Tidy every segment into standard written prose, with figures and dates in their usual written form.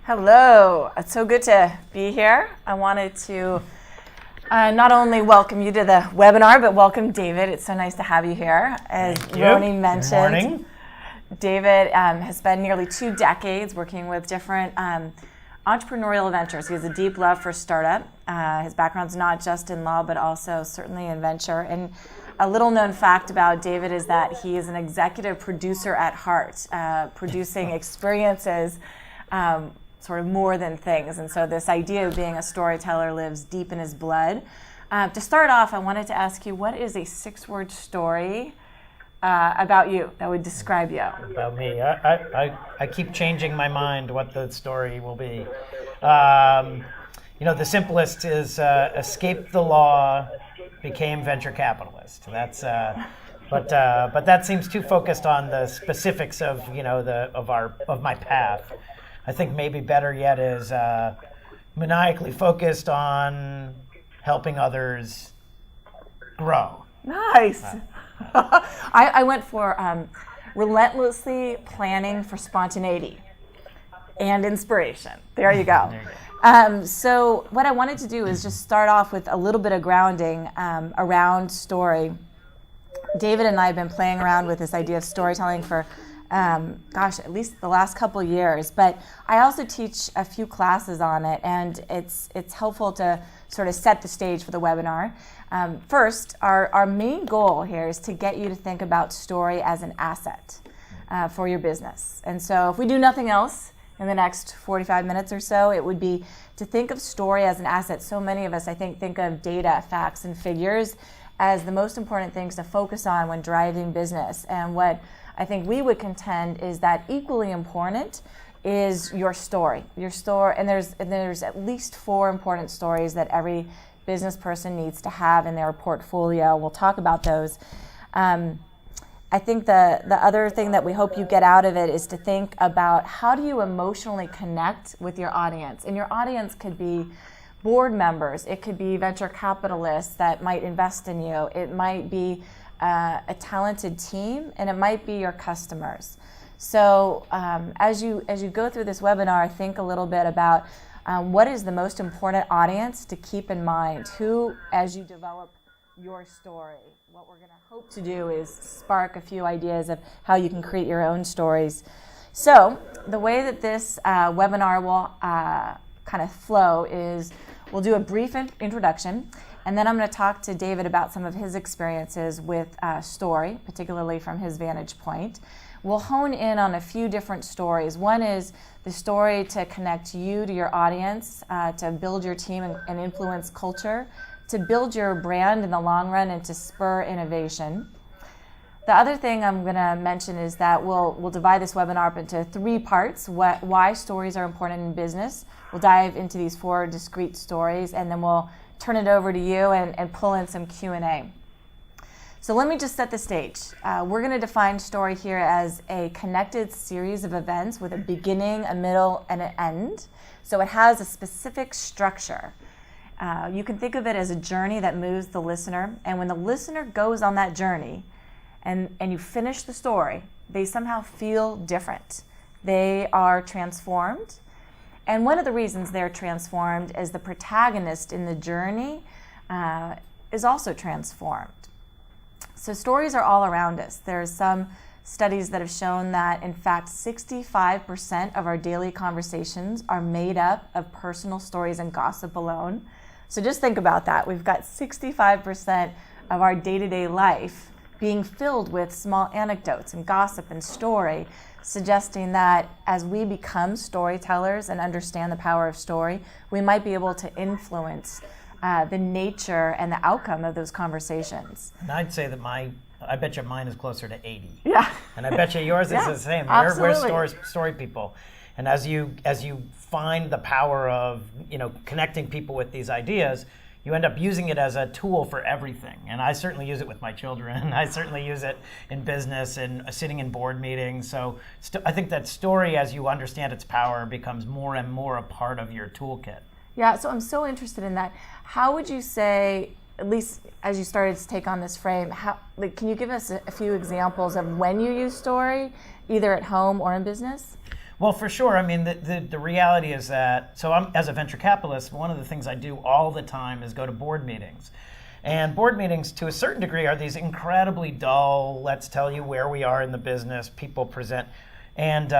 Hello, it's so good to be here. I wanted to not only welcome you to the webinar, but welcome David. It's so nice to have you here. As Roni mentioned, good morning. David has spent nearly 2 decades working with different entrepreneurial ventures. He has a deep love for startup. His background's not just in law, but also certainly in venture. And a little known fact about David is that he is an executive producer at heart, producing experiences sort of more than things. And so this idea of being a storyteller lives deep in his blood. To start off, I wanted to ask you, what is a 6-word story about you that would describe you? About me. I keep changing my mind what the story will be. The simplest is escaped the law, became venture capitalist. That's but that seems too focused on the specifics of of my path. I think maybe better yet is maniacally focused on helping others grow. Nice. I went for relentlessly planning for spontaneity and inspiration. There you go. So what I wanted to do is just start off with a little bit of grounding around story. David and I have been playing around with this idea of storytelling for at least the last couple of years, but I also teach a few classes on it, and it's helpful to sort of set the stage for the webinar. First, our main goal here is to get you to think about story as an asset for your business. And so if we do nothing else in the next 45 minutes or so, it would be to think of story as an asset. So many of us, I think of data, facts, and figures as the most important things to focus on when driving business. And what I think we would contend is that equally important is your story. And there's at least 4 important stories that every business person needs to have in their portfolio. We'll talk about those. I think the other thing that we hope you get out of it is to think about how do you emotionally connect with your audience. And your audience could be board members. It could be venture capitalists that might invest in you. It might be a talented team, and it might be your customers. So as you go through this webinar, think a little bit about what is the most important audience to keep in mind. Who, as you develop your story, what we're going to hope to do is spark a few ideas of how you can create your own stories. So the way that this webinar will kind of flow is we'll do a brief introduction, and then I'm going to talk to David about some of his experiences with story, particularly from his vantage point. We'll hone in on a few different stories. One is the story to connect you to your audience, to build your team and influence culture, to build your brand in the long run, and to spur innovation. The other thing I'm going to mention is that we'll divide this webinar up into 3 parts. Why stories are important in business. We'll dive into these 4 discrete stories, and then we'll turn it over to you and pull in some Q&A. So let me just set the stage. We're going to define story here as a connected series of events with a beginning, a middle, and an end. So it has a specific structure. You can think of it as a journey that moves the listener, and when the listener goes on that journey and you finish the story, they somehow feel different. They are transformed. And one of the reasons they're transformed is the protagonist in the journey is also transformed. So stories are all around us. There's some studies that have shown that, in fact, 65% of our daily conversations are made up of personal stories and gossip alone. So just think about that. We've got 65% of our day-to-day life being filled with small anecdotes and gossip and story, suggesting that as we become storytellers and understand the power of story, we might be able to influence the nature and the outcome of those conversations. And I'd say that I bet you mine is closer to 80. Yeah. And I bet you yours is the same. We're story people. And as you find the power of connecting people with these ideas, you end up using it as a tool for everything. And I certainly use it with my children. I certainly use it in business and sitting in board meetings. So I think that story, as you understand its power, becomes more and more a part of your toolkit. Yeah, so I'm so interested in that. How would you say, at least as you started to take on this frame, can you give us a few examples of when you use story, either at home or in business? Well, for sure. I mean, the reality is that, so I'm, as a venture capitalist, one of the things I do all the time is go to board meetings. And board meetings, to a certain degree, are these incredibly dull, let's tell you where we are in the business, people present. And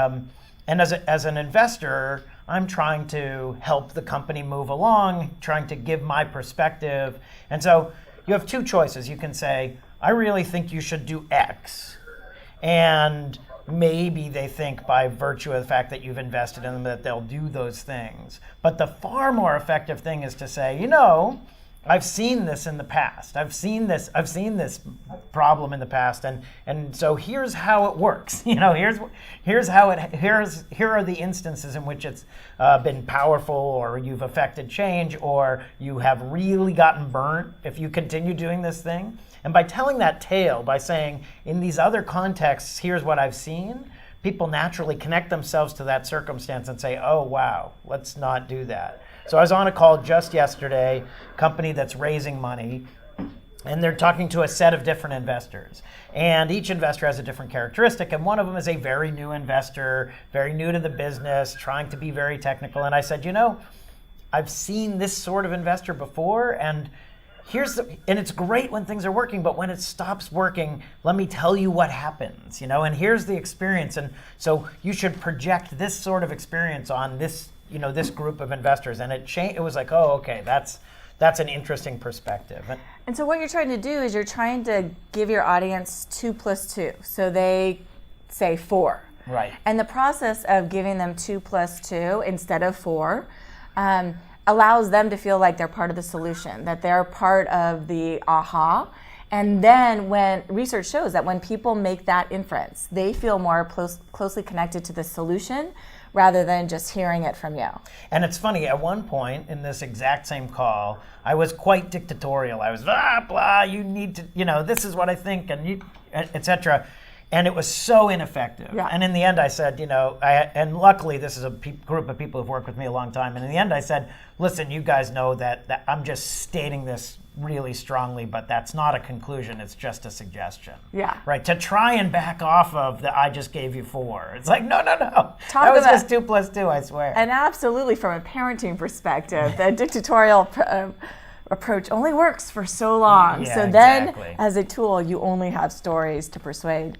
as an investor, I'm trying to help the company move along, trying to give my perspective. And so you have two choices. You can say, I really think you should do X. And maybe they think by virtue of the fact that you've invested in them that they'll do those things. But the far more effective thing is to say, I've seen this in the past. I've seen this problem in the past, and so here's how it works. Here are the instances in which it's been powerful, or you've affected change, or you have really gotten burnt if you continue doing this thing. And by telling that tale, by saying, in these other contexts, here's what I've seen, people naturally connect themselves to that circumstance and say, oh, wow, let's not do that. So I was on a call just yesterday, a company that's raising money, and they're talking to a set of different investors. And each investor has a different characteristic, and one of them is a very new investor, very new to the business, trying to be very technical. And I said, I've seen this sort of investor before, and it's great when things are working, but when it stops working, let me tell you what happens, and here's the experience. And so you should project this sort of experience on this, this group of investors. And it was like, oh, okay, that's an interesting perspective. And so what you're trying to do is you're trying to give your audience 2 + 2. So they say 4. Right. And the process of giving them 2 + 2 instead of 4, allows them to feel like they're part of the solution, that they're part of the aha. And then when research shows that when people make that inference, they feel more closely connected to the solution rather than just hearing it from you. And it's funny, at one point in this exact same call, I was quite dictatorial. I was, blah, you need to, this is what I think, and et cetera. And it was so ineffective. Yeah. And in the end I said, and luckily this is a group of people who've worked with me a long time. And in the end I said, listen, you guys know that I'm just stating this really strongly, but that's not a conclusion. It's just a suggestion. Yeah. Right. To try and back off of the I just gave you 4. It's like, no. That was just 2 + 2, I swear. And absolutely, from a parenting perspective, the dictatorial approach only works for so long. Yeah, so then, exactly. As a tool, you only have stories to persuade.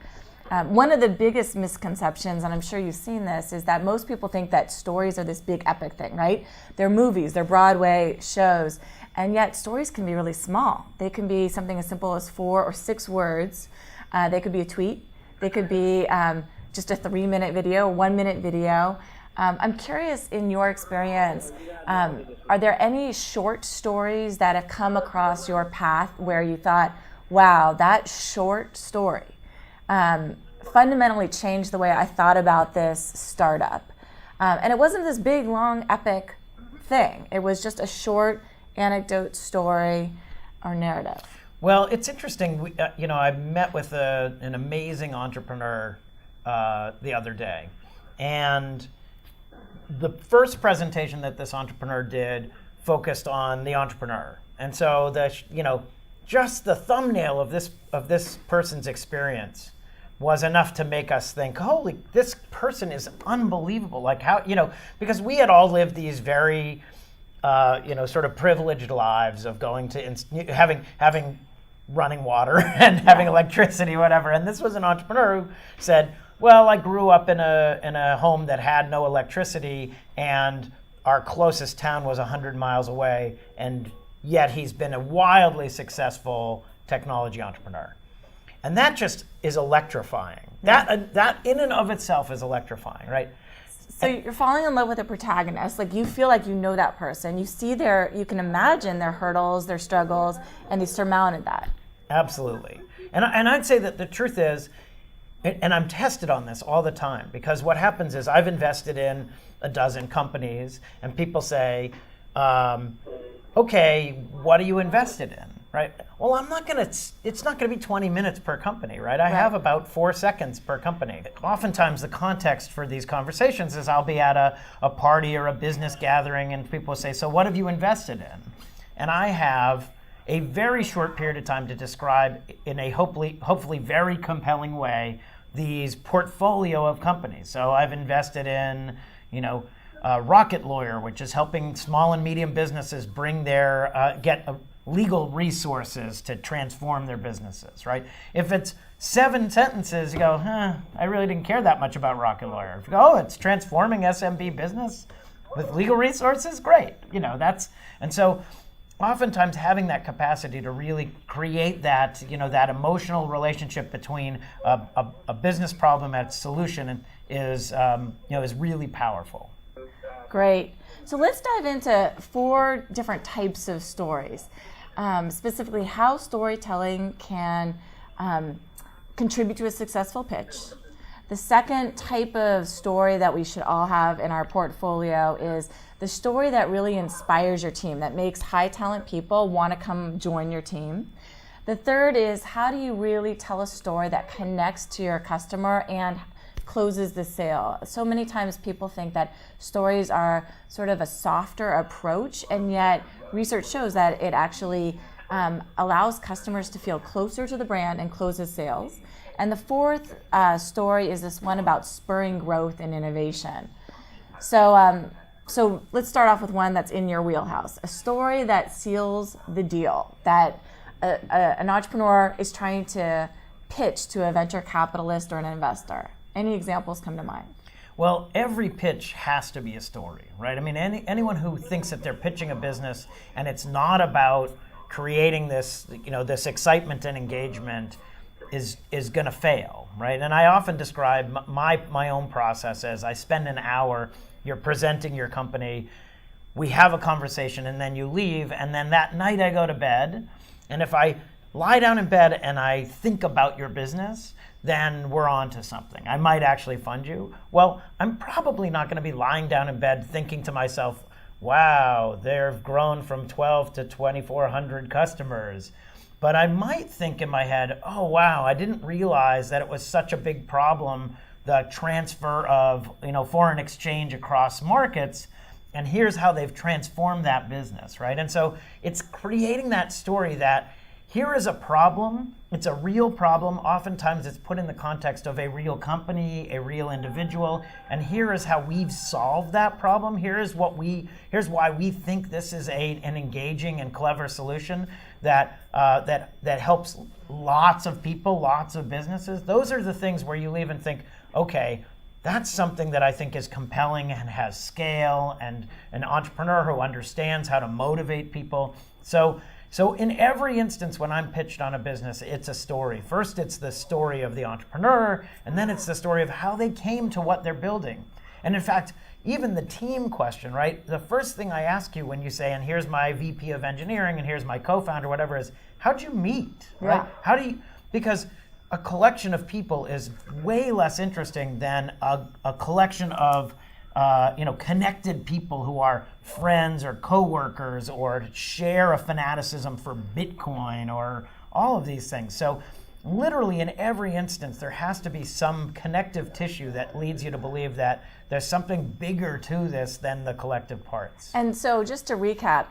One of the biggest misconceptions, and I'm sure you've seen this, is that most people think that stories are this big epic thing, right? They're movies, they're Broadway shows, and yet stories can be really small. They can be something as simple as 4 or 6 words. They could be a tweet. They could be just a 3-minute video, 1-minute video. I'm curious, in your experience, are there any short stories that have come across your path where you thought, wow, that short story fundamentally changed the way I thought about this startup? And it wasn't this big, long, epic thing. It was just a short anecdote, story, or narrative. Well, it's interesting. I met with an amazing entrepreneur the other day. And the first presentation that this entrepreneur did focused on the entrepreneur. And so just the thumbnail of this person's experience was enough to make us think, holy, this person is unbelievable. Like how, because we had all lived these very, sort of privileged lives of going to, having running water and having electricity, whatever. And this was an entrepreneur who said, well, I grew up in a home that had no electricity, and our closest town was 100 miles away, and yet he's been a wildly successful technology entrepreneur. And that just is electrifying. That in and of itself is electrifying, right? So you're falling in love with a protagonist. Like, you feel like you know that person. You see you can imagine their hurdles, their struggles, and they surmounted that. Absolutely. And I'd say that the truth is, and I'm tested on this all the time, because what happens is I've invested in a dozen companies, and people say, okay, what are you invested in, right? Well, it's not gonna be 20 minutes per company, right? I have about 4 seconds per company. Oftentimes the context for these conversations is I'll be at a party or a business gathering, and people say, so what have you invested in? And I have a very short period of time to describe in a hopefully very compelling way these portfolio of companies. So I've invested in, Rocket Lawyer, which is helping small and medium businesses bring their get legal resources to transform their businesses, right? If it's 7 sentences, you go, I really didn't care that much about Rocket Lawyer. If you go, it's transforming SMB business with legal resources, great. And so oftentimes having that capacity to really create that, that emotional relationship between a business problem and its solution is really powerful. Great. So let's dive into 4 different types of stories. Specifically, how storytelling can contribute to a successful pitch. The second type of story that we should all have in our portfolio is the story that really inspires your team, that makes high talent people want to come join your team. The third is, how do you really tell a story that connects to your customer and closes the sale? So many times people think that stories are sort of a softer approach, and yet research shows that it actually allows customers to feel closer to the brand and closes sales. And the fourth story is this one about spurring growth and innovation. So let's start off with one that's in your wheelhouse, a story that seals the deal, that an entrepreneur is trying to pitch to a venture capitalist or an investor. Any examples come to mind? Well, every pitch has to be a story, right? I mean, anyone who thinks that they're pitching a business and it's not about creating this, this excitement and engagement is going to fail, right? And I often describe my own process as I spend an hour, you're presenting your company, we have a conversation, and then you leave, and then that night I go to bed, and if I lie down in bed and I think about your business, then we're on to something. I might actually fund you. Well, I'm probably not going to be lying down in bed thinking to myself, wow, they've grown from 12 to 2,400 customers. But I might think in my head, oh, wow, I didn't realize that it was such a big problem, the transfer of foreign exchange across markets, and here's how they've transformed that business, right? And so it's creating that story that here is a problem. It's a real problem. Oftentimes it's put in the context of a real company, a real individual, and here is how we've solved that problem. Here's why we think this is an engaging and clever solution that helps lots of people, lots of businesses. Those are the things where you leave and think, okay, that's something that I think is compelling and has scale, and an entrepreneur who understands how to motivate people. So in every instance when I'm pitched on a business, it's a story. First, it's the story of the entrepreneur, and then it's the story of how they came to what they're building. And in fact, even the team question, right? The first thing I ask you when you say, and here's my VP of engineering, and here's my co-founder, whatever, is how'd you meet, right? Yeah. Because a collection of people is way less interesting than a collection of connected people who are friends or coworkers or share a fanaticism for Bitcoin or all of these things. So literally in every instance, there has to be some connective tissue that leads you to believe that there's something bigger to this than the collective parts. And so just to recap,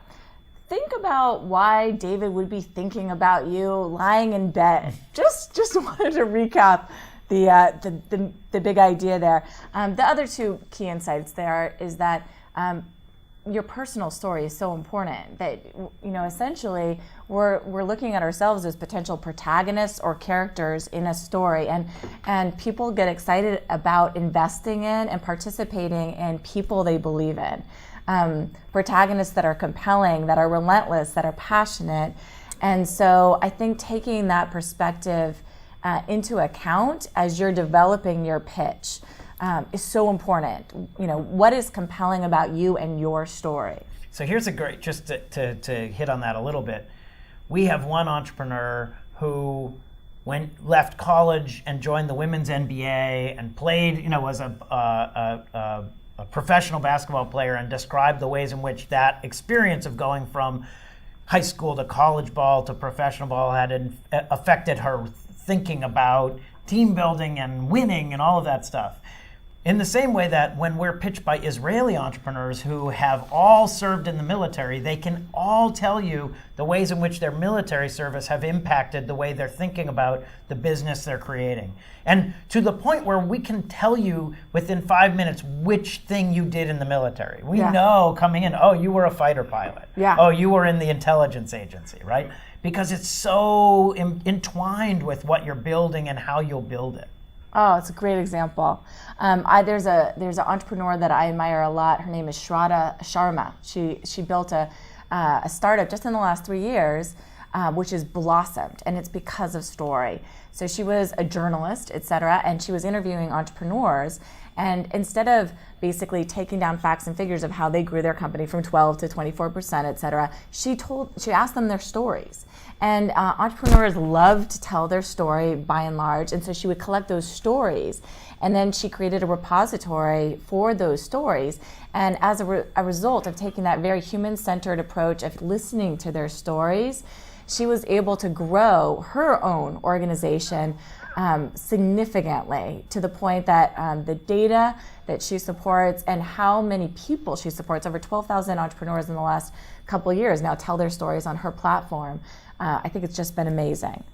think about why David would be thinking about you lying in bed. Just wanted to recap the big idea there. The other 2 key insights there is that your personal story is so important, that essentially we're looking at ourselves as potential protagonists or characters in a story, and people get excited about investing in and participating in people they believe in. Protagonists that are compelling, that are relentless, that are passionate. And so I think taking that perspective into account as you're developing your pitch is so important. What is compelling about you and your story? So here's a great, just to hit on that a little bit. We have one entrepreneur who left college and joined the women's NBA and played, was a professional basketball player, and described the ways in which that experience of going from high school to college ball to professional ball had affected her thinking about team building and winning and all of that stuff. In the same way that when we're pitched by Israeli entrepreneurs who have all served in the military, they can all tell you the ways in which their military service have impacted the way they're thinking about the business they're creating. And to the point where we can tell you within 5 minutes which thing you did in the military. We know coming in, oh, you were a fighter pilot. Yeah. Oh, you were in the intelligence agency, right? Because it's so entwined with what you're building and how you'll build it. Oh, it's a great example. There's an entrepreneur that I admire a lot. Her name is Shraddha Sharma. She built a startup just in the last 3 years, which has blossomed, and it's because of story. So she was a journalist, et cetera, and she was interviewing entrepreneurs. And instead of basically taking down facts and figures of how they grew their company from 12 to 24%, et cetera, she asked them their stories. And entrepreneurs love to tell their story by and large, and so she would collect those stories. And then she created a repository for those stories. And as a result of taking that very human-centered approach of listening to their stories, she was able to grow her own organization significantly, to the point that the data that she supports and how many people she supports, over 12,000 entrepreneurs in the last couple of years now tell their stories on her platform. I think it's just been amazing.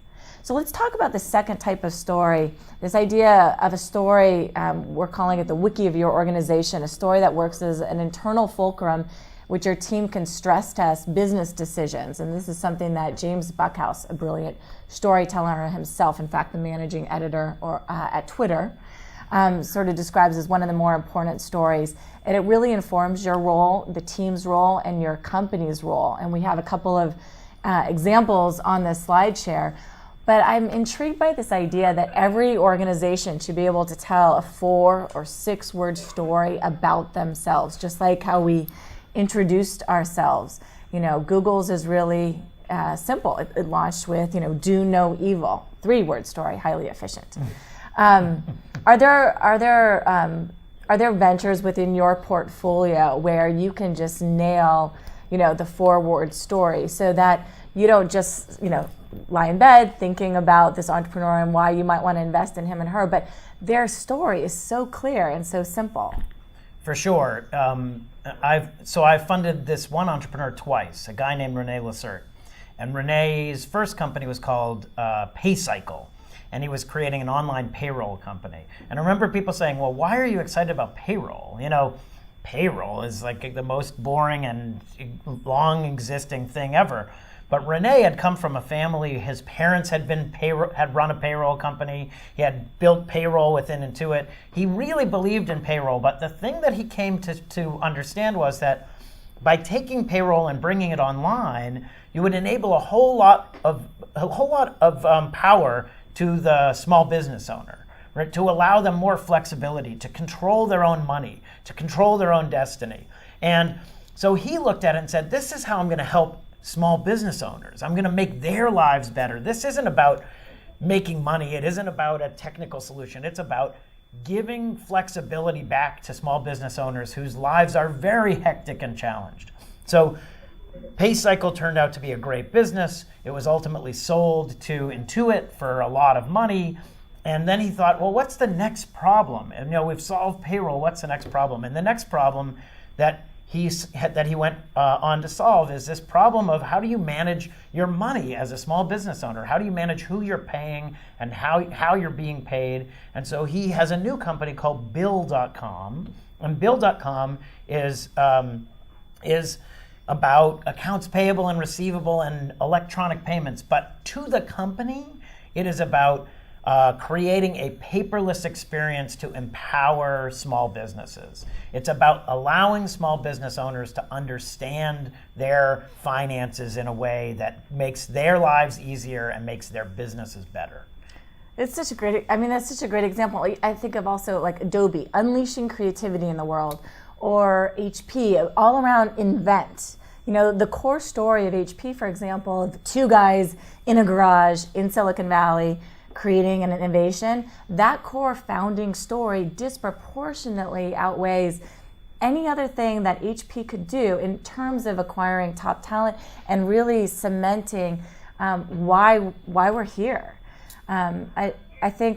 So let's talk about the second type of story, this idea of a story, we're calling it the wiki of your organization, a story that works as an internal fulcrum which your team can stress test business decisions. And this is something that James Buckhouse, a brilliant storyteller himself, in fact, the managing editor at Twitter, sort of describes as one of the more important stories. And it really informs your role, the team's role, and your company's role. And we have a couple of examples on this slide share. But I'm intrigued by this idea that every organization should be able to tell a 4 or 6 word story about themselves, just like how we introduced ourselves. You know, Google's is really simple. It launched with, do no evil, 3 word story, highly efficient. Are there ventures within your portfolio where you can just nail, the 4 word story, so that you don't just, lie in bed thinking about this entrepreneur and why you might want to invest in him and her, but their story is so clear and so simple? For sure. I've funded this one entrepreneur twice, a guy named Rene Lacerte. And Rene's first company was called PayCycle, and he was creating an online payroll company. And I remember people saying, well, why are you excited about payroll? Payroll is like the most boring and long existing thing ever. But Rene had come from a family, his parents had run a payroll company, he had built payroll within Intuit. He really believed in payroll, but the thing that he came to understand was that by taking payroll and bringing it online, you would enable a whole lot of power to the small business owner, right? To allow them more flexibility, to control their own money, to control their own destiny. And so he looked at it and said, this is how I'm going to help small business owners. I'm going to make their lives better. This isn't about making money. It isn't about a technical solution. It's about giving flexibility back to small business owners whose lives are very hectic and challenged. So PayCycle turned out to be a great business. It was ultimately sold to Intuit for a lot of money. And then he thought, well, what's the next problem? And we've solved payroll. What's the next problem? And the next problem that he went on to solve is this problem of how do you manage your money as a small business owner? How do you manage who you're paying and how you're being paid? And so he has a new company called Bill.com, and Bill.com is about accounts payable and receivable and electronic payments. But to the company, it is about creating a paperless experience to empower small businesses. It's about allowing small business owners to understand their finances in a way that makes their lives easier and makes their businesses better. It's such a great, that's such a great example. I think of also like Adobe, unleashing creativity in the world, or HP, all around invent. The core story of HP, for example, of 2 guys in a garage in Silicon Valley creating an innovation, that core founding story disproportionately outweighs any other thing that HP could do in terms of acquiring top talent and really cementing why we're here. I think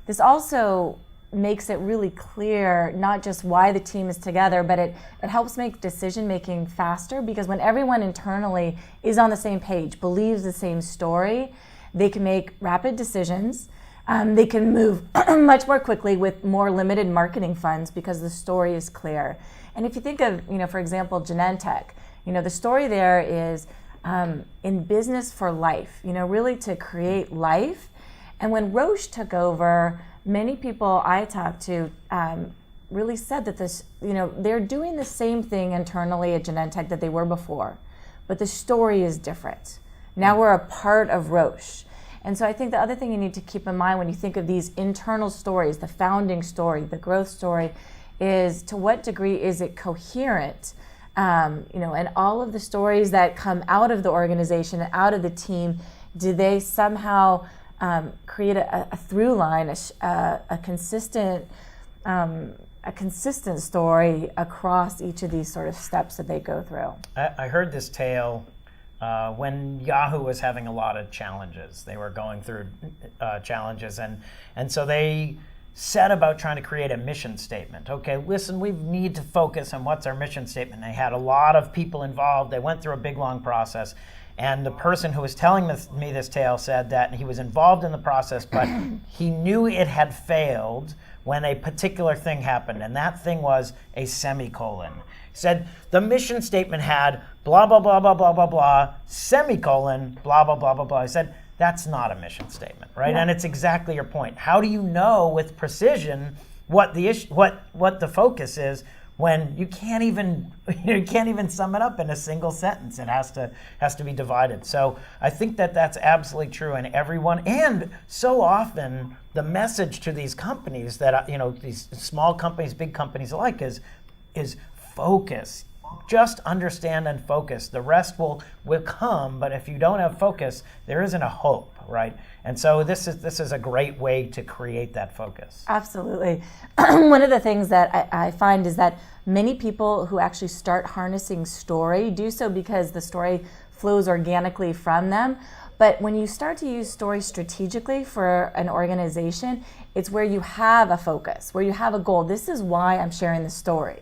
this also makes it really clear not just why the team is together, but it helps make decision making faster, because when everyone internally is on the same page, believes the same story, they can make rapid decisions. They can move much more quickly with more limited marketing funds because the story is clear. And if you think of, for example, Genentech, the story there is in business for life, really to create life. And when Roche took over, many people I talked to really said that this, they're doing the same thing internally at Genentech that they were before, but the story is different. Now we're a part of Roche. And so I think the other thing you need to keep in mind when you think of these internal stories, the founding story, the growth story, is to what degree is it coherent? And all of the stories that come out of the organization and out of the team, do they somehow create a through line, a consistent story across each of these sort of steps that they go through? I heard this tale when Yahoo was having a lot of challenges. They were going through challenges, and so they set about trying to create a mission statement. Okay, listen, we need to focus on what's our mission statement. They had a lot of people involved. They went through a big, long process. And the person who was telling me this tale said that he was involved in the process, but he knew it had failed when a particular thing happened, and that thing was a semicolon. He said the mission statement had blah, blah, blah, blah, blah, blah, blah, semicolon, blah, blah, blah, blah, blah. He said, that's not a mission statement, right? Yeah. And it's exactly your point. How do you know with precision what the issue, what the focus is, when you can't even sum it up in a single sentence? It has to be divided. So I think that that's absolutely true in everyone. And so often the message to these companies that these small companies, big companies alike is focus. Just understand and focus. The rest will come, but if you don't have focus, there isn't a hope, right? And so this is a great way to create that focus. Absolutely. One of the things that I find is that many people who actually start harnessing story do so because the story flows organically from them. But when you start to use story strategically for an organization, it's where you have a focus, where you have a goal. This is why I'm sharing the story.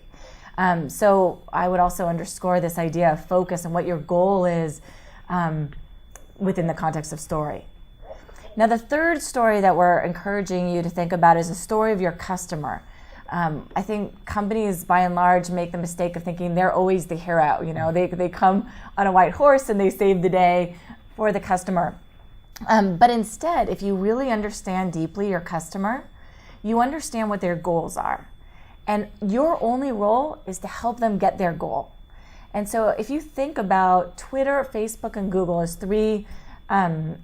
So I would also underscore this idea of focus and what your goal is within the context of story. Now, the third story that we're encouraging you to think about is the story of your customer. I think companies, by and large, make the mistake of thinking they're always the hero. They come on a white horse and they save the day for the customer. But instead, if you really understand deeply your customer, you understand what their goals are. And your only role is to help them get their goal. And so if you think about Twitter, Facebook, and Google as three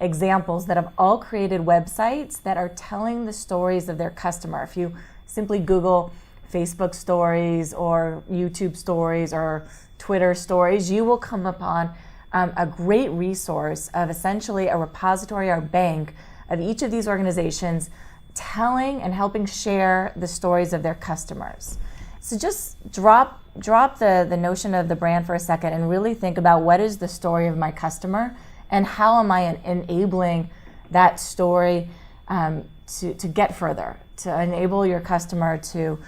examples that have all created websites that are telling the stories of their customer. If you simply Google Facebook stories or YouTube stories or Twitter stories, you will come upon a great resource of essentially a repository or bank of each of these organizations telling and helping share the stories of their customers. So just drop the notion of the brand for a second and really think about what is the story of my customer and how am I enabling that story to get further, to enable your customer to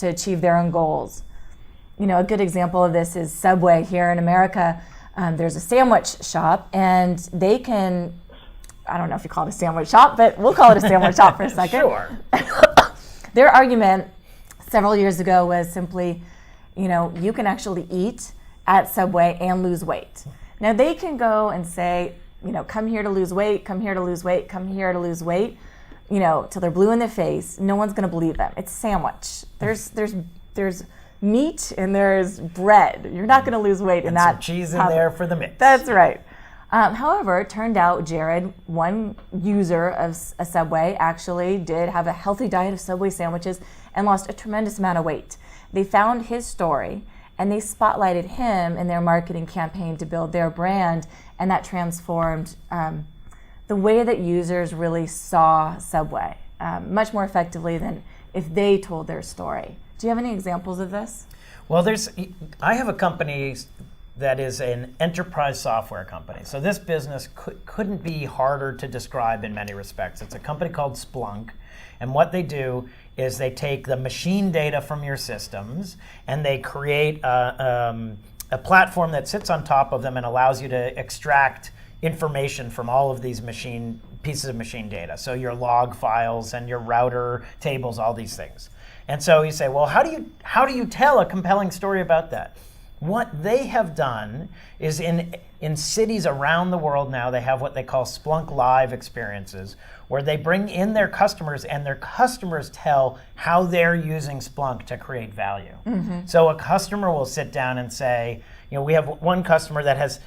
achieve their own goals. A good example of this is Subway here in America. There's a sandwich shop, and they can, I don't know if you call it a sandwich shop, but we'll call it a sandwich shop for a second. Sure. Their argument several years ago was simply, you can actually eat at Subway and lose weight. Now they can go and say, come here to lose weight, come here to lose weight, come here to lose weight, till they're blue in the face. No one's going to believe them. It's a sandwich. There's meat and there's bread. You're not going to lose weight in that. Some cheese in there for the mix. That's right. However, it turned out Jared, one user of a Subway, actually did have a healthy diet of Subway sandwiches and lost a tremendous amount of weight. They found his story and they spotlighted him in their marketing campaign to build their brand, and that transformed the way that users really saw Subway much more effectively than if they told their story. Do you have any examples of this? Well, I have a company that is an enterprise software company. So this business couldn't be harder to describe in many respects. It's a company called Splunk, and what they do is they take the machine data from your systems and they create a platform that sits on top of them and allows you to extract information from all of these pieces of machine data. So your log files and your router tables, all these things. And so you say, well, how do you tell a compelling story about that? What they have done is in cities around the world now, they have what they call Splunk Live experiences, where they bring in their customers and their customers tell how they're using Splunk to create value. Mm-hmm. So a customer will sit down and say, we have one customer that has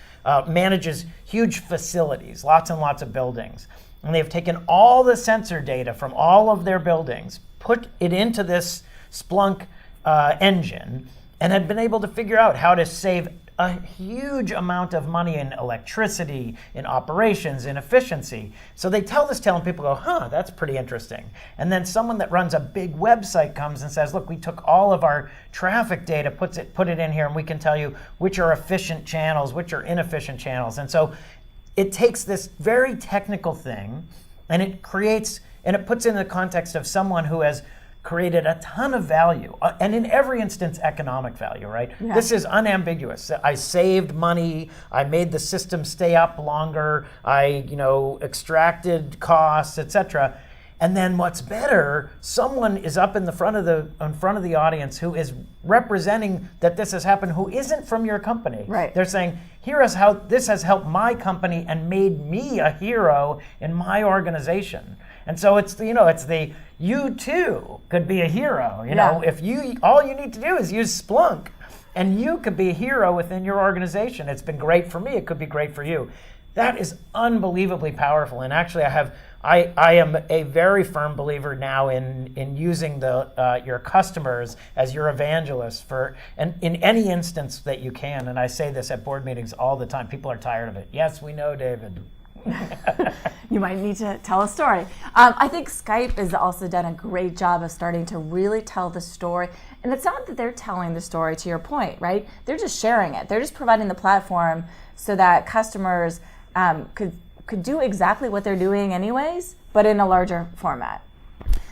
manages huge facilities, lots and lots of buildings. And they've taken all the sensor data from all of their buildings, put it into this Splunk engine, and had been able to figure out how to save a huge amount of money in electricity, in operations, in efficiency. So they tell this tale and people go, that's pretty interesting. And then someone that runs a big website comes and says, look, we took all of our traffic data, put it in here, and we can tell you which are efficient channels, which are inefficient channels. And so it takes this very technical thing and it puts it in the context of someone who has created a ton of value, and in every instance, economic value, right? Yeah. This is unambiguous. I saved money, I made the system stay up longer, I extracted costs, etc. And then what's better, someone is up in front of the audience who is representing that this has happened, who isn't from your company. Right. They're saying, here is how this has helped my company and made me a hero in my organization. And so it's you too could be a hero. If all you need to do is use Splunk, and you could be a hero within your organization. It's been great for me. It could be great for you. That is unbelievably powerful. And actually, I am a very firm believer now in using your customers as your evangelists and in any instance that you can. And I say this at board meetings all the time. People are tired of it. Yes, we know, David. You might need to tell a story. I think Skype has also done a great job of starting to really tell the story. And it's not that they're telling the story, to your point, right? They're just sharing it. They're just providing the platform so that customers could do exactly what they're doing anyways, but in a larger format.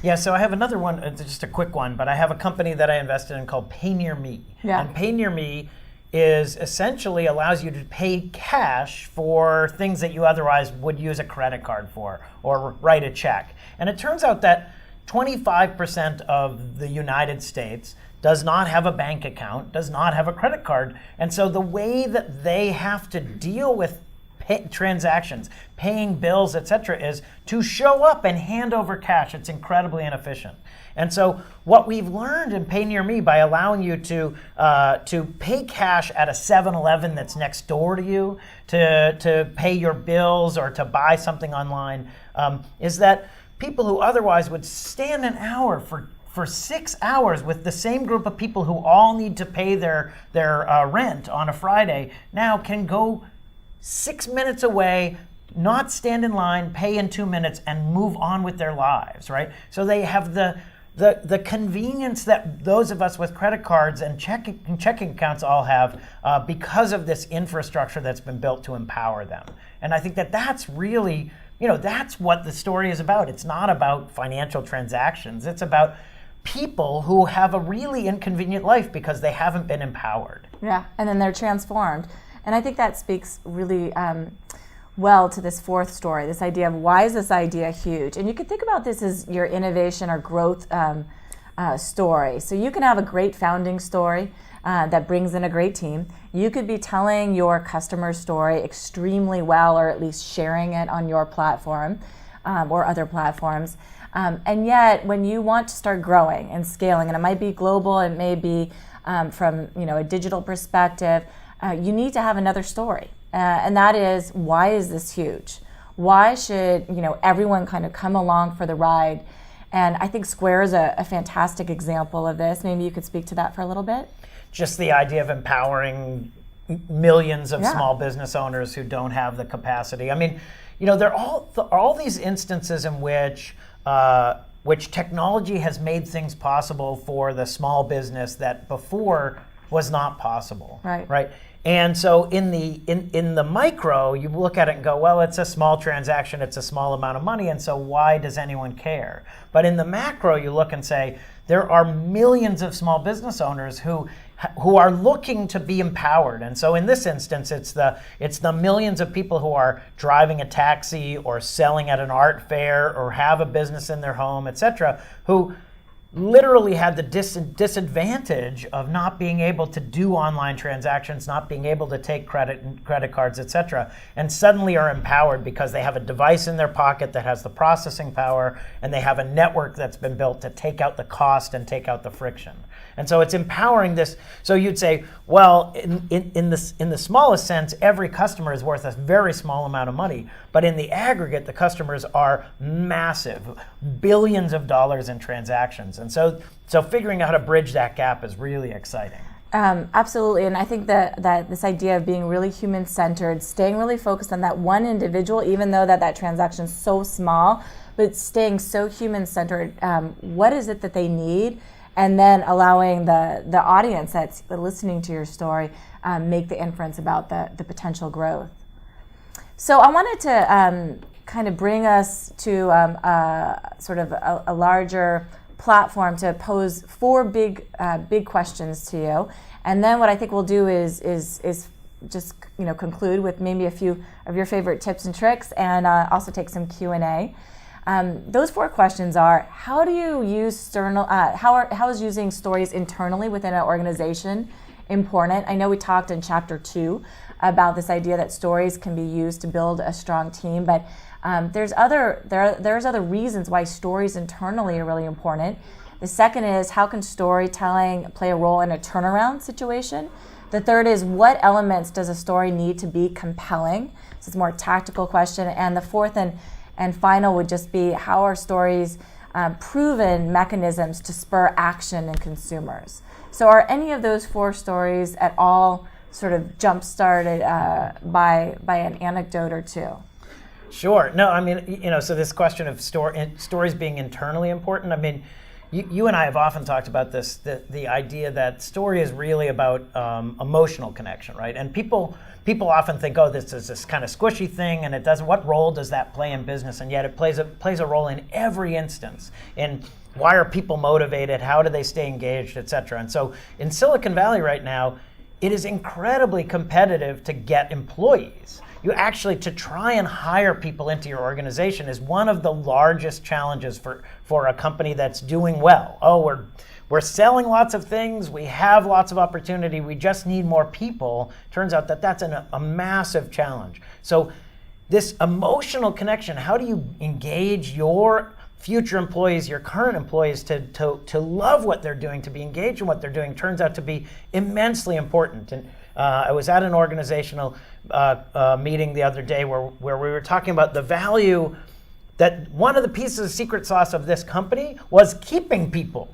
Yeah, so I have another one, just a quick one, but I have a company that I invested in called Pay Near Me. Yeah. And Pay Near Me is essentially allows you to pay cash for things that you otherwise would use a credit card for or write a check. And it turns out that 25% of the United States does not have a bank account, does not have a credit card. And so the way that they have to deal with transactions, paying bills, etc., is to show up and hand over cash. It's incredibly inefficient. And so what we've learned in Pay Near Me by allowing you to pay cash at a 7-Eleven that's next door to you, to pay your bills or to buy something online, is that people who otherwise would stand an hour for 6 hours with the same group of people who all need to pay their rent on a Friday now can go 6 minutes away, not stand in line, pay in 2 minutes, and move on with their lives, right? So they have the convenience that those of us with credit cards and checking accounts all have because of this infrastructure that's been built to empower them. And I think that's really, that's what the story is about. It's not about financial transactions. It's about people who have a really inconvenient life because they haven't been empowered. Yeah, and then they're transformed. And I think that speaks really well to this fourth story, this idea of why is this idea huge? And you could think about this as your innovation or growth story. So you can have a great founding story that brings in a great team. You could be telling your customer story extremely well, or at least sharing it on your platform or other platforms. And yet, when you want to start growing and scaling, and it might be global, it may be from a digital perspective, you need to have another story. And that is, why is this huge? Why should everyone kind of come along for the ride? And I think Square is a fantastic example of this. Maybe you could speak to that for a little bit. Just the idea of empowering millions of small business owners who don't have the capacity. I mean, there are all these instances in which technology has made things possible for the small business that before was not possible. Right. And so in the micro, you look at it and go, well, it's a small transaction, it's a small amount of money, and so why does anyone care? But in the macro, you look and say, there are millions of small business owners who are looking to be empowered. And so in this instance, it's the millions of people who are driving a taxi or selling at an art fair or have a business in their home, et cetera, who literally had the disadvantage of not being able to do online transactions, not being able to take credit cards, et cetera, and suddenly are empowered because they have a device in their pocket that has the processing power, and they have a network that's been built to take out the cost and take out the friction. And so it's empowering this. So you'd say, well, in the smallest sense, every customer is worth a very small amount of money. But in the aggregate, the customers are massive, billions of dollars in transactions. And so figuring out how to bridge that gap is really exciting. Absolutely, and I think that this idea of being really human-centered, staying really focused on that one individual, even though that transaction is so small, but staying so human-centered, what is it that they need? And then allowing the audience that's listening to your story make the inference about the potential growth. So I wanted to kind of bring us to sort of a larger platform to pose 4 big questions to you. And then what I think we'll do is just conclude with maybe a few of your favorite tips and tricks, and also take some Q&A. Those 4 questions are: how do you use how is using stories internally within an organization important? I know we talked in chapter 2 about this idea that stories can be used to build a strong team, but there's other reasons why stories internally are really important. The second is, how can storytelling play a role in a turnaround situation? The third is, what elements does a story need to be compelling? So it's a more tactical question. And the fourth and final would just be, how are stories proven mechanisms to spur action in consumers? So are any of those 4 stories at all sort of jump-started by an anecdote or 2? Sure. No, I mean, so this question of stories being internally important, I mean, you and I have often talked about this, the idea that story is really about emotional connection, right? And people often think, oh, this is this kind of squishy thing, and what role does that play in business? And yet it plays a role in every instance. In why are people motivated? How do they stay engaged, et cetera? And so in Silicon Valley right now, it is incredibly competitive to get employees. To try and hire people into your organization is one of the largest challenges for a company that's doing well. Oh, we're selling lots of things, we have lots of opportunity, we just need more people. Turns out that's a massive challenge. So this emotional connection, how do you engage your future employees, your current employees, to love what they're doing, to be engaged in what they're doing, turns out to be immensely important. And I was at an organizational meeting the other day where we were talking about the value that one of the pieces of secret sauce of this company was keeping people,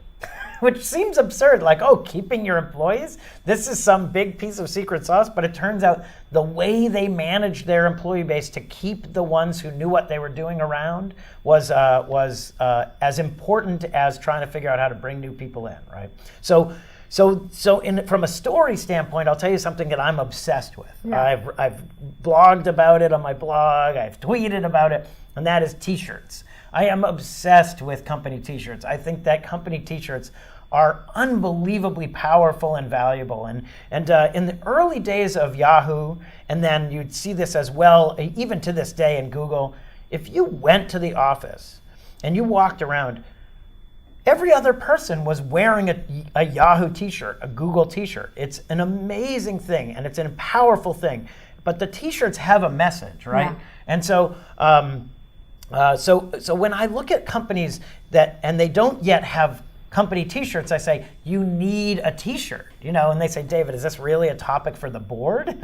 which seems absurd, like, oh, keeping your employees? This is some big piece of secret sauce, but it turns out the way they managed their employee base to keep the ones who knew what they were doing around was as important as trying to figure out how to bring new people in, right? So from a story standpoint, I'll tell you something that I'm obsessed with. Yeah. I've blogged about it on my blog, I've tweeted about it, and that is t-shirts. I am obsessed with company t-shirts. I think that company t-shirts are unbelievably powerful and valuable. And in the early days of Yahoo, and then you'd see this as well, even to this day in Google, if you went to the office and you walked around, every other person was wearing a Yahoo t-shirt, a Google t-shirt. It's an amazing thing, and it's a powerful thing. But the t-shirts have a message, right? Yeah. And so when I look at companies and they don't yet have company t-shirts, I say, you need a t-shirt, and they say, David, is this really a topic for the board?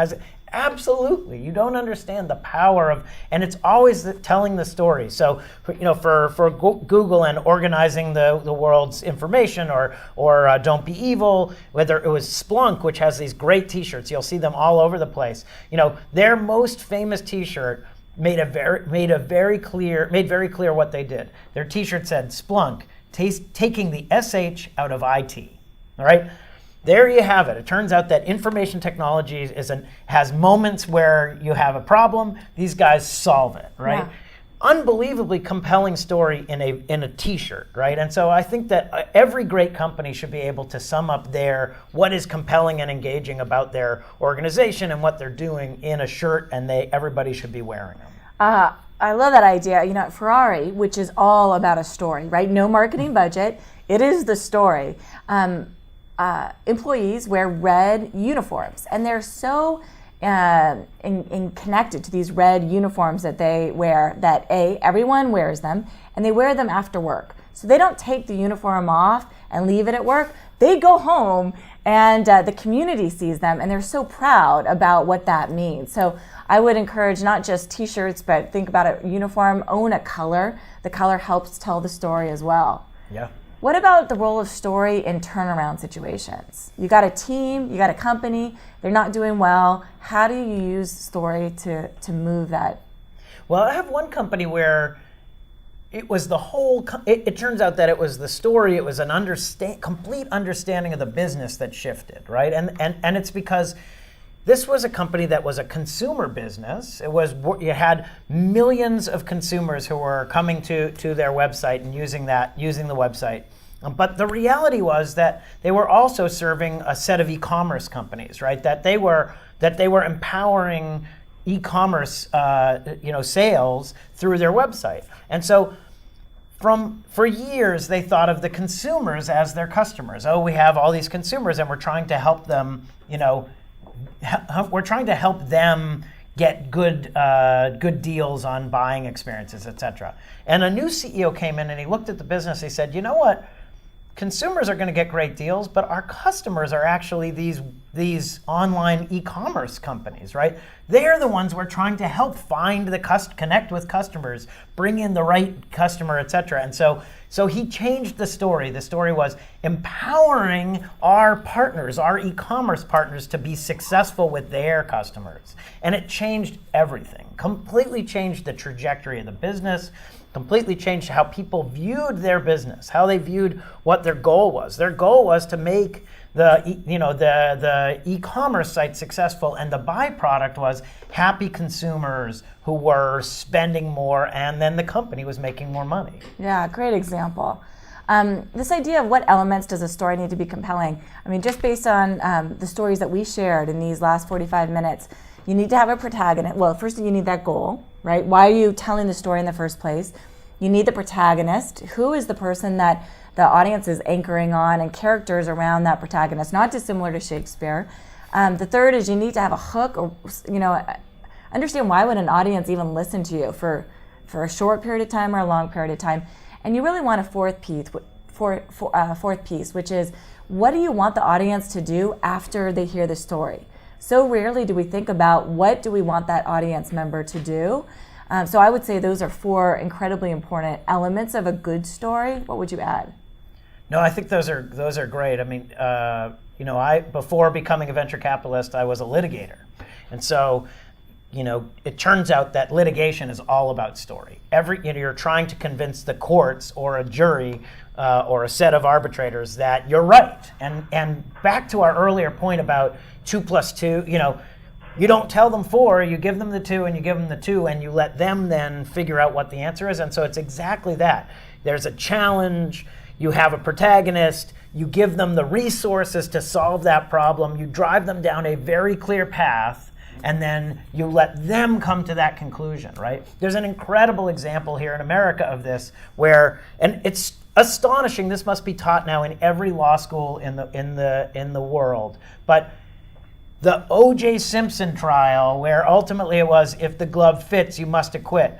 Absolutely. You don't understand the power of, and it's always telling the story. So, for Google and organizing the world's information, or Don't Be Evil, whether it was Splunk, which has these great t-shirts, you'll see them all over the place. Their most famous t-shirt made very clear what they did. Their t-shirt said, Splunk, taking the SH out of IT, all right? there you have it. It turns out that information technology has moments where you have a problem. These guys solve it, right? Yeah. Unbelievably compelling story in a t-shirt, right? And so I think that every great company should be able to sum up what is compelling and engaging about their organization and what they're doing in a shirt, and everybody should be wearing them. I love that idea. You know, at Ferrari, which is all about a story, right? No marketing budget. It is the story. Employees wear red uniforms, and they're so connected to these red uniforms that they wear that everyone wears them, and they wear them after work. So they don't take the uniform off and leave it at work. They go home, and the community sees them, and they're so proud about what that means. So I would encourage not just t-shirts, but think about a uniform, own a color. The color helps tell the story as well. Yeah. What about the role of story in turnaround situations? You got a team, you got a company, they're not doing well. How do you use story to move that? Well, I have one company where it was the whole, it turns out that it was the story, it was an complete understanding of the business that shifted, right? And it's because this was a company that was a consumer business. You had millions of consumers who were coming to their website and using the website. But the reality was that they were also serving a set of e-commerce companies, right? That they were empowering e-commerce, sales through their website. And so for years, they thought of the consumers as their customers. Oh, we have all these consumers, and we're trying to help them, we're trying to help them get good deals on buying experiences, et cetera. And a new CEO came in and he looked at the business. He said, you know what? Consumers are going to get great deals, but our customers are actually these online e-commerce companies, right? They're the ones we're trying to help connect with customers, bring in the right customer, et cetera. And so he changed the story. The story was empowering our partners, our e-commerce partners, to be successful with their customers. And it changed everything, completely changed the trajectory of the business, completely changed how people viewed their business, how they viewed what their goal was. Their goal was to make the e-commerce site successful, and the byproduct was happy consumers who were spending more, and then the company was making more money. Yeah, great example. This idea of what elements does a story need to be compelling? I mean, just based on the stories that we shared in these last 45 minutes, you need to have a protagonist. Well, first you need that goal, right? Why are you telling the story in the first place? You need the protagonist. Who is the person that the audience is anchoring on, and characters around that protagonist, not dissimilar to Shakespeare. The third is you need to have a hook, or understand why would an audience even listen to you for a short period of time or a long period of time. And you really want a fourth piece, which is what do you want the audience to do after they hear the story? So rarely do we think about what do we want that audience member to do. So I would say those are 4 incredibly important elements of a good story. What would you add? No, I think those are great. I mean, before becoming a venture capitalist, I was a litigator, and so, it turns out that litigation is all about story. You're trying to convince the courts or a jury or a set of arbitrators that you're right. And back to our earlier point about 2 + 2, you don't tell them 4, you give them the 2 and you give them the 2 and you let them then figure out what the answer is. And so it's exactly that. There's a challenge, you have a protagonist, you give them the resources to solve that problem, you drive them down a very clear path, and then you let them come to that conclusion, right? There's an incredible example here in America of this where, and it's astonishing, this must be taught now in every law school in the world, but the O.J. Simpson trial, where ultimately it was, if the glove fits, you must acquit.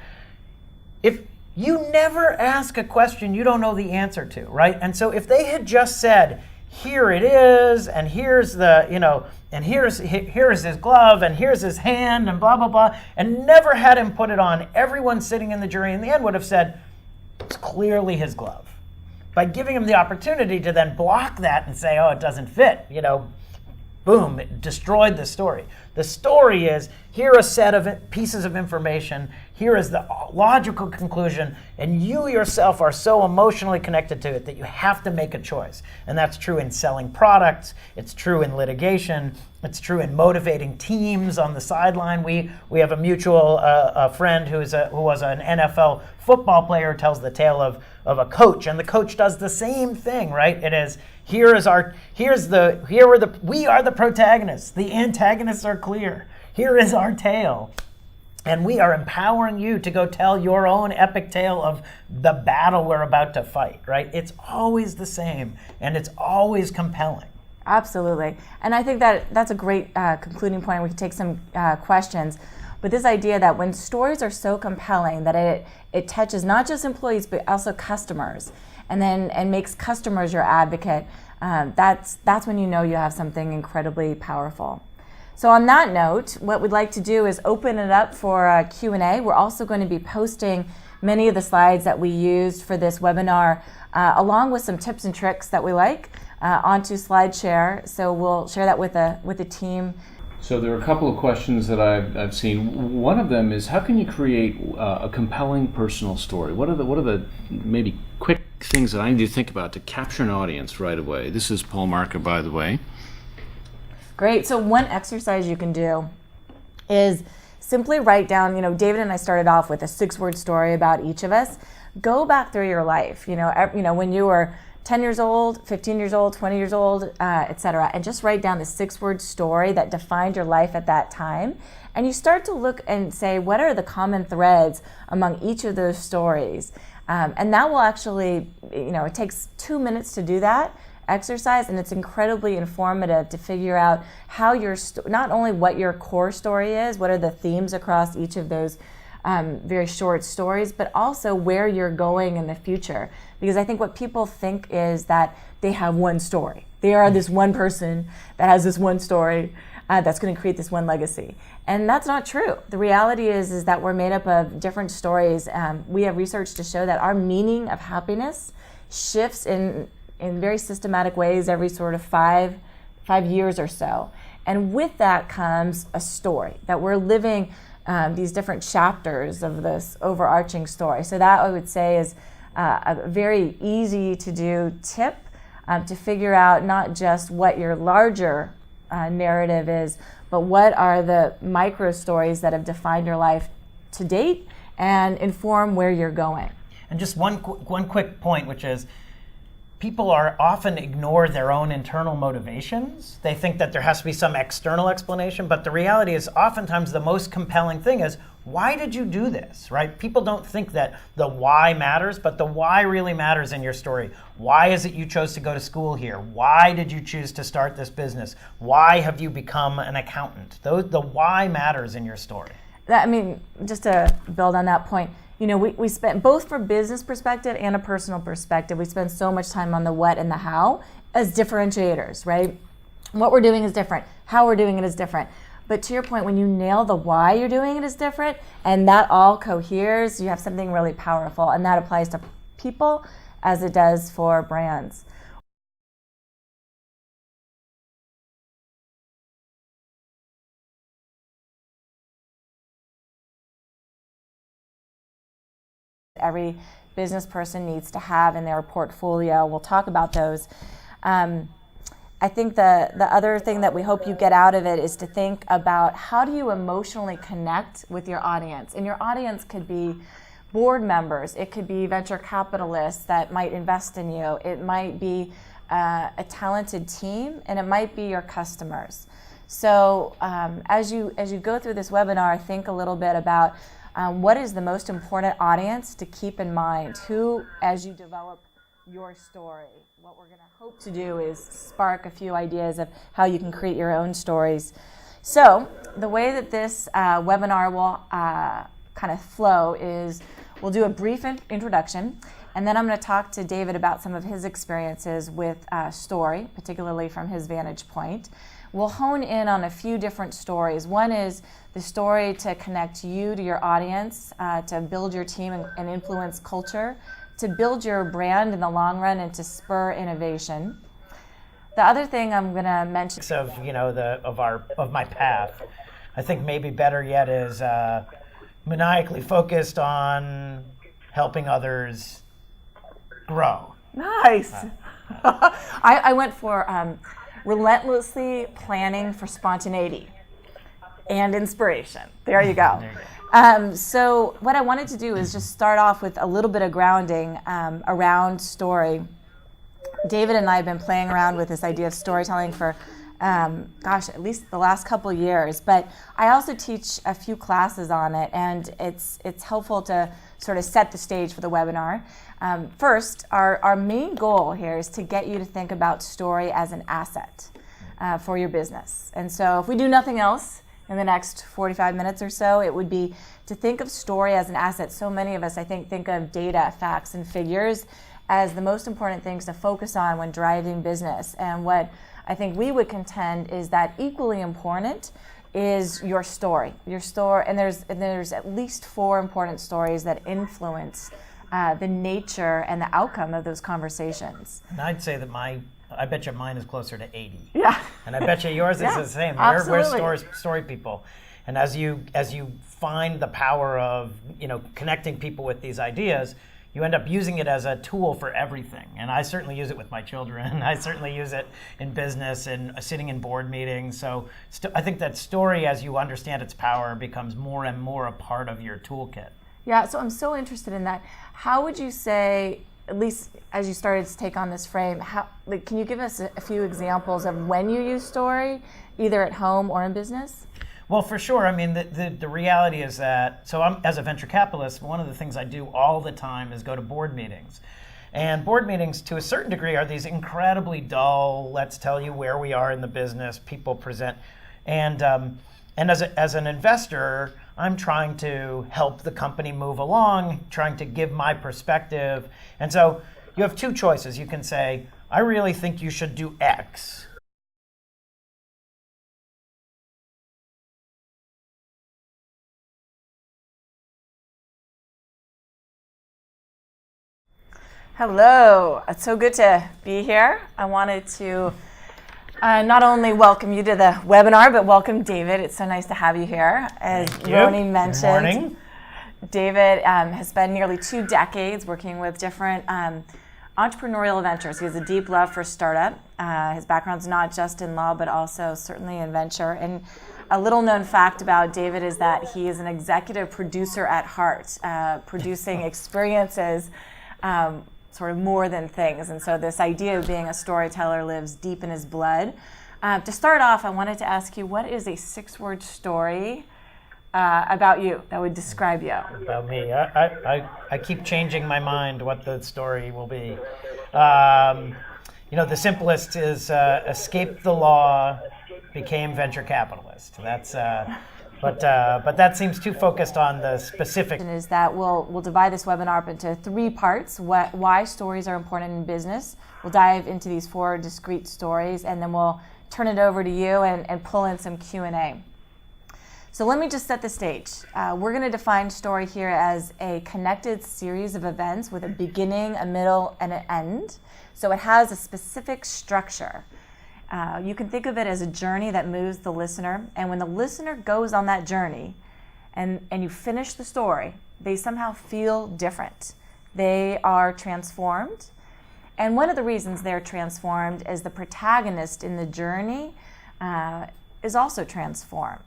If you never ask a question you don't know the answer to, right? And so if they had just said, here it is, and here's and here's his glove, and here's his hand, and blah, blah, blah, and never had him put it on, everyone sitting in the jury in the end would have said, it's clearly his glove. By giving him the opportunity to then block that and say, oh, it doesn't fit, boom, it destroyed the story. The story is, here are a set of pieces of information, here is the logical conclusion, and you yourself are so emotionally connected to it that you have to make a choice. And that's true in selling products, it's true in litigation, it's true in motivating teams on the sideline. We have a mutual friend who was an NFL football player, tells the tale of a coach, and the coach does the same thing, right? It is, we are the protagonists. The antagonists are clear. Here is our tale. And we are empowering you to go tell your own epic tale of the battle we're about to fight, right? It's always the same, and it's always compelling. Absolutely. And I think that's a great concluding point. We can take some questions. But this idea that when stories are so compelling that it touches not just employees, but also customers, and makes customers your advocate, that's when you know you have something incredibly powerful. So on that note, what we'd like to do is open it up for a Q&A. We're also going to be posting many of the slides that we used for this webinar, along with some tips and tricks that we like, onto SlideShare. So we'll share that with the team. So there are a couple of questions that I've seen. One of them is, how can you create a compelling personal story? What are the maybe quick things that I need to think about to capture an audience right away? This is Paul Marker, by the way. Great. So one exercise you can do is simply write down, David and I started off with a 6-word story about each of us. Go back through your life, when you were 10 years old, 15 years old, 20 years old, etc. And just write down the 6-word story that defined your life at that time. And you start to look and say, what are the common threads among each of those stories? And that will actually, it takes 2 minutes to do that exercise, and it's incredibly informative to figure out how not only what your core story is, what are the themes across each of those very short stories, but also where you're going in the future. Because I think what people think is that they have one story. They are this one person that has this one story that's going to create this one legacy. And that's not true. The reality is that we're made up of different stories. We have research to show that our meaning of happiness shifts in very systematic ways every sort of 5 years or so. And with that comes a story, that we're living these different chapters of this overarching story. So that, I would say, is a very easy to do tip to figure out not just what your larger narrative is, but what are the micro stories that have defined your life to date and inform where you're going. And just one quick point, which is, people often ignore their own internal motivations. They think that there has to be some external explanation, but the reality is oftentimes the most compelling thing is, why did you do this, right? People don't think that the why matters, but the why really matters in your story. Why is it you chose to go to school here? Why did you choose to start this business? Why have you become an accountant? The why matters in your story. Just to build on that point, we spent, both from business perspective and a personal perspective, we spend so much time on the what and the how as differentiators, right? What we're doing is different. How we're doing it is different. But to your point, when you nail the why you're doing it is different, and that all coheres, you have something really powerful, and that applies to people as it does for brands. Every business person needs to have in their portfolio. We'll talk about those. I think the other thing that we hope you get out of it is to think about, how do you emotionally connect with your audience? And your audience could be board members. It could be venture capitalists that might invest in you. It might be a talented team, and it might be your customers. So as you go through this webinar, think a little bit about what is the most important audience to keep in mind? Who, as you develop your story, what we're going to hope to do is spark a few ideas of how you can create your own stories. So the way that this webinar will kind of flow is, we'll do a brief introduction, and then I'm going to talk to David about some of his experiences with story, particularly from his vantage point. We'll hone in on a few different stories. One is the story to connect you to your audience, to build your team and influence culture, to build your brand in the long run, and to spur innovation. The other thing I'm going to mention of my path, I think maybe better yet is maniacally focused on helping others grow. Nice. I went for relentlessly planning for spontaneity and inspiration. There you go. So what I wanted to do is just start off with a little bit of grounding around story. David and I have been playing around with this idea of storytelling for, at least the last couple years. But I also teach a few classes on it, and it's helpful to sort of set the stage for the webinar. First, our main goal here is to get you to think about story as an asset for your business. And so if we do nothing else in the next 45 minutes or so, it would be to think of story as an asset. So many of us, I think of data, facts, and figures as the most important things to focus on when driving business. And what I think we would contend is that equally important is your story. And there's at least 4 important stories that influence the nature and the outcome of those conversations. And I'd say that I bet you mine is closer to 80. Yeah. And I bet you yours is the same. We're story people. And as you find the power of connecting people with these ideas, you end up using it as a tool for everything. And I certainly use it with my children. I certainly use it in business and sitting in board meetings. So I think that story, as you understand its power, becomes more and more a part of your toolkit. Yeah, so I'm so interested in that. How would you say, at least as you started to take on this frame, can you give us a few examples of when you use story, either at home or in business? Well, for sure. I mean, the reality is that, as a venture capitalist, one of the things I do all the time is go to board meetings. And board meetings, to a certain degree, are these incredibly dull, let's tell you where we are in the business, people present. And as an investor, I'm trying to help the company move along, trying to give my perspective. And so you have 2 choices. You can say, I really think you should do X. Hello, it's so good to be here. I wanted to not only welcome you to the webinar, but welcome David. It's so nice to have you here. As Roni mentioned, good morning. David has spent nearly 2 decades working with different entrepreneurial ventures. He has a deep love for startup. His background's not just in law, but also certainly in venture. And a little known fact about David is that he is an executive producer at heart, producing experiences sort of more than things. And so this idea of being a storyteller lives deep in his blood. To start off, I wanted to ask you, what is a 6-word story about you that would describe you? About me. I keep changing my mind what the story will be. The simplest is escaped the law, became venture capitalist. That's but that seems too focused on the specific. Is that we'll divide this webinar up into 3 parts. Why stories are important in business. We'll dive into these 4 discrete stories, and then we'll turn it over to you and pull in some Q&A. So let me just set the stage. We're going to define story here as a connected series of events with a beginning, a middle, and an end. So it has a specific structure. You can think of it as a journey that moves the listener, and when the listener goes on that journey and you finish the story, they somehow feel different. They are transformed, and one of the reasons they're transformed is the protagonist in the journey is also transformed.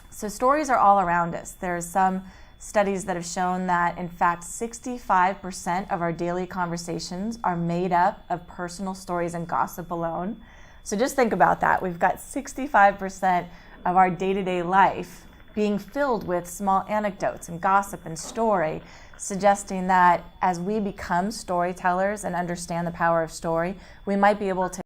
So stories are all around us. There's some studies that have shown that, in fact, 65% of our daily conversations are made up of personal stories and gossip alone. So just think about that. We've got 65% of our day-to-day life being filled with small anecdotes and gossip and story, suggesting that as we become storytellers and understand the power of story, we might be able to